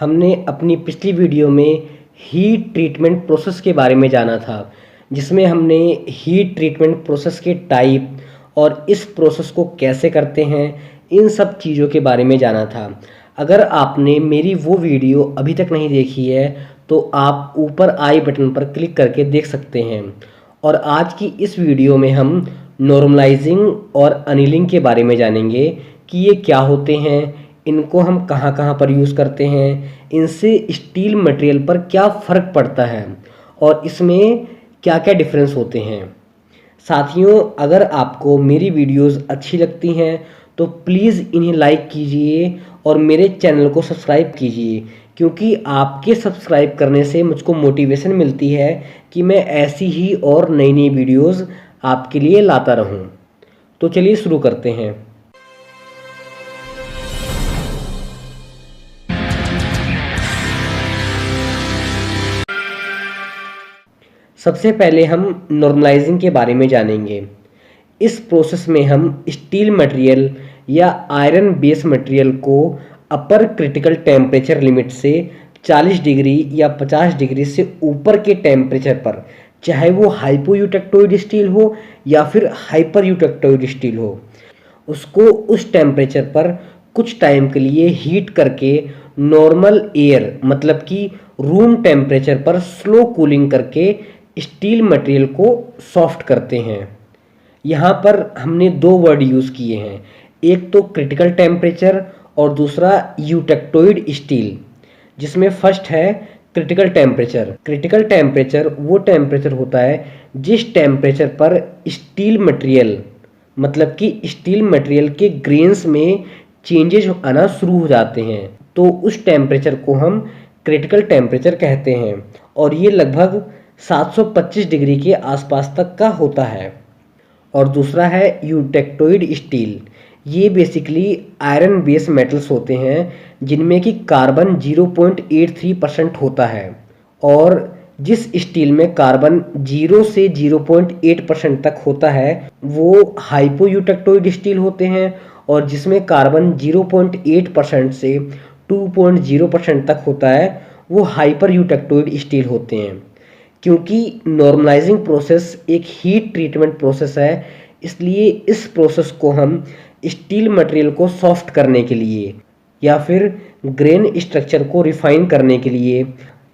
हमने अपनी पिछली वीडियो में हीट ट्रीटमेंट प्रोसेस के बारे में जाना था, जिसमें हमने हीट ट्रीटमेंट प्रोसेस के टाइप और इस प्रोसेस को कैसे करते हैं, इन सब चीज़ों के बारे में जाना था। अगर आपने मेरी वो वीडियो अभी तक नहीं देखी है तो आप ऊपर आई बटन पर क्लिक करके देख सकते हैं। और आज की इस वीडियो में हम नॉर्मलाइजिंग और अनिलिंग के बारे में जानेंगे कि ये क्या होते हैं, इनको हम कहाँ कहाँ पर यूज़ करते हैं, इनसे स्टील मटेरियल पर क्या फ़र्क पड़ता है और इसमें क्या क्या डिफरेंस होते हैं। साथियों, अगर आपको मेरी वीडियोस अच्छी लगती हैं तो प्लीज़ इन्हें लाइक कीजिए और मेरे चैनल को सब्सक्राइब कीजिए, क्योंकि आपके सब्सक्राइब करने से मुझको मोटिवेशन मिलती है कि मैं ऐसी ही और नई नई वीडियोस आपके लिए लाता रहूं। तो चलिए शुरू करते हैं। सबसे पहले हम नॉर्मलाइजिंग के बारे में जानेंगे। इस प्रोसेस में हम स्टील मटेरियल या आयरन बेस मटेरियल को अपर क्रिटिकल टेम्परेचर लिमिट से 40 डिग्री या 50 डिग्री से ऊपर के टेम्परेचर पर, चाहे वो हाइपोयूटेक्टोइड स्टील हो या फिर हाइपर यूटेक्टोइड स्टील हो, उसको उस टेम्परेचर पर कुछ टाइम के लिए हीट करके नॉर्मल एयर मतलब कि रूम टेम्परेचर पर स्लो कूलिंग करके स्टील मटेरियल को सॉफ्ट करते हैं। यहाँ पर हमने दो वर्ड यूज़ किए हैं, एक तो क्रिटिकल टेम्परेचर और दूसरा यूटेक्टोइड स्टील, जिसमें फर्स्ट है क्रिटिकल टेम्परेचर। क्रिटिकल टेम्परेचर वो टेम्परेचर होता है जिस टेम्परेचर पर स्टील मटेरियल मतलब कि स्टील मटेरियल के ग्रेन्स में चेंजेज आना शुरू हो जाते हैं, तो उस टेम्परेचर को हम क्रिटिकल टेम्परेचर कहते हैं और ये लगभग 725 डिग्री के आसपास तक का होता है। और दूसरा है यूटेक्टोइड स्टील। ये बेसिकली आयरन बेस मेटल्स होते हैं जिनमें कि कार्बन 0.83% होता है, और जिस स्टील में कार्बन 0 से 0.8% तक होता है वो हाइपोयूटेक्टोइड स्टील होते हैं, और जिसमें कार्बन 0.8% से 2.0% तक होता है वो हाइपर यूटेक्टोइड स्टील होते हैं। क्योंकि नॉर्मलाइजिंग प्रोसेस एक हीट ट्रीटमेंट प्रोसेस है, इसलिए इस प्रोसेस को हम स्टील मटेरियल को सॉफ्ट करने के लिए या फिर ग्रेन स्ट्रक्चर को रिफाइन करने के लिए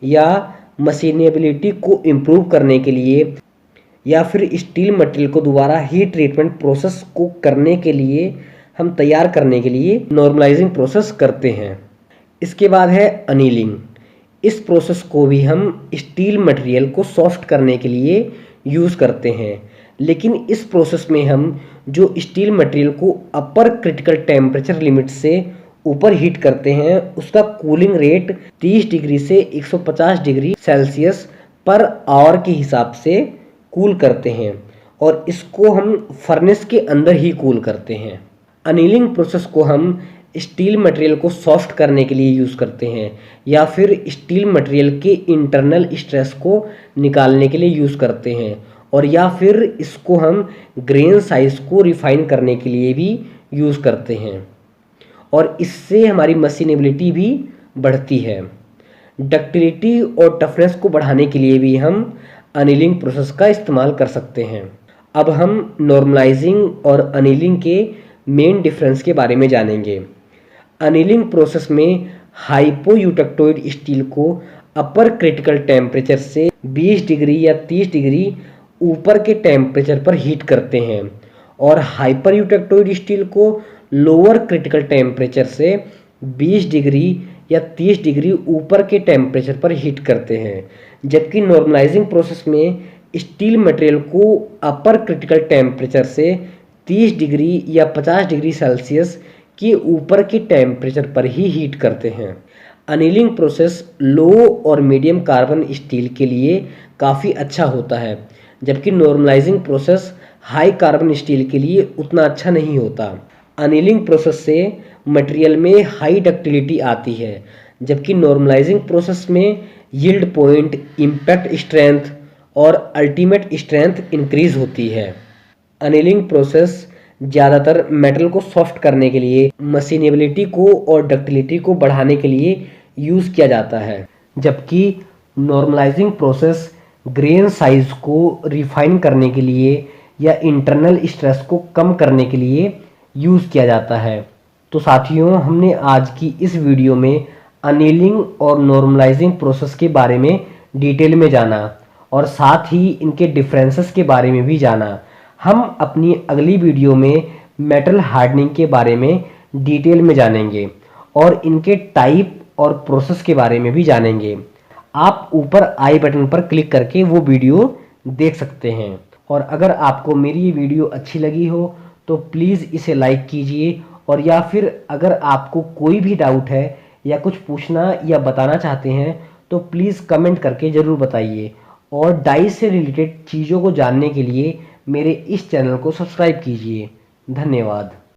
या मशीनेबिलिटी को इम्प्रूव करने के लिए या फिर स्टील मटेरियल को दोबारा हीट ट्रीटमेंट प्रोसेस को करने के लिए हम तैयार करने के लिए नॉर्मलाइजिंग प्रोसेस करते हैं। इसके बाद है अनीलिंग। इस प्रोसेस को भी हम स्टील मटेरियल को सॉफ्ट करने के लिए यूज़ करते हैं, लेकिन इस प्रोसेस में हम जो स्टील मटेरियल को अपर क्रिटिकल टेम्परेचर लिमिट से ऊपर हीट करते हैं उसका कूलिंग रेट 30 डिग्री से 150 डिग्री सेल्सियस पर आवर के हिसाब से कूल करते हैं, और इसको हम फर्नेस के अंदर ही कूल करते हैं। अनीलिंग प्रोसेस को हम स्टील मटेरियल को सॉफ्ट करने के लिए यूज़ करते हैं या फिर स्टील मटेरियल के इंटरनल स्ट्रेस को निकालने के लिए यूज़ करते हैं, और या फिर इसको हम ग्रेन साइज को रिफाइन करने के लिए भी यूज़ करते हैं, और इससे हमारी मशीनेबिलिटी भी बढ़ती है। डक्टिलिटी और टफनेस को बढ़ाने के लिए भी हम अनीलिंग प्रोसेस का इस्तेमाल कर सकते हैं। अब हम नॉर्मलाइजिंग और अनीलिंग के मेन डिफरेंस के बारे में जानेंगे। अनीलिंग प्रोसेस में हाइपोयूटेक्टोइड स्टील को अपर क्रिटिकल टेम्परेचर से 20 डिग्री या 30 डिग्री ऊपर के टेम्परेचर पर हीट करते हैं, और हाइपर यूटेक्टोइड स्टील को लोअर क्रिटिकल टेम्परेचर से 20 डिग्री या 30 डिग्री ऊपर के टेम्परेचर पर हीट करते हैं। जबकि नॉर्मलाइजिंग प्रोसेस में स्टील मटेरियल को अपर क्रिटिकल टेम्परेचर से 30 डिग्री या 50 डिग्री सेल्सियस के ऊपर के टेम्परेचर पर ही हीट करते हैं। अनीलिंग प्रोसेस लो और मीडियम कार्बन स्टील के लिए काफ़ी अच्छा होता है, जबकि normalising process high carbon steel के लिए उतना अच्छा नहीं होता। अनीलिंग प्रोसेस से मटेरियल में हाई डक्टिलिटी आती है, जबकि नॉर्मलाइजिंग प्रोसेस में यील्ड पॉइंट, इम्पैक्ट स्ट्रेंथ और अल्टीमेट स्ट्रेंथ इंक्रीज होती है। अनीलिंग प्रोसेस ज़्यादातर मेटल को सॉफ्ट करने के लिए, मशीनेबिलिटी को और डक्टिलिटी को बढ़ाने के लिए यूज़ किया जाता है, जबकि नॉर्मलाइजिंग प्रोसेस ग्रेन साइज को रिफाइन करने के लिए या इंटरनल स्ट्रेस को कम करने के लिए यूज़ किया जाता है। तो साथियों, हमने आज की इस वीडियो में अनीलिंग और नॉर्मलाइजिंग प्रोसेस के बारे में डिटेल में जाना और साथ ही इनके डिफरेंसेस के बारे में भी जाना। हम अपनी अगली वीडियो में मेटल हार्डनिंग के बारे में डिटेल में जानेंगे और इनके टाइप और प्रोसेस के बारे में भी जानेंगे। आप ऊपर आई बटन पर क्लिक करके वो वीडियो देख सकते हैं। और अगर आपको मेरी ये वीडियो अच्छी लगी हो तो प्लीज़ इसे लाइक कीजिए, और या फिर अगर आपको कोई भी डाउट है या कुछ पूछना या बताना चाहते हैं तो प्लीज़ कमेंट करके ज़रूर बताइए। और डाई से रिलेटेड चीज़ों को जानने के लिए मेरे इस चैनल को सब्सक्राइब कीजिए। धन्यवाद।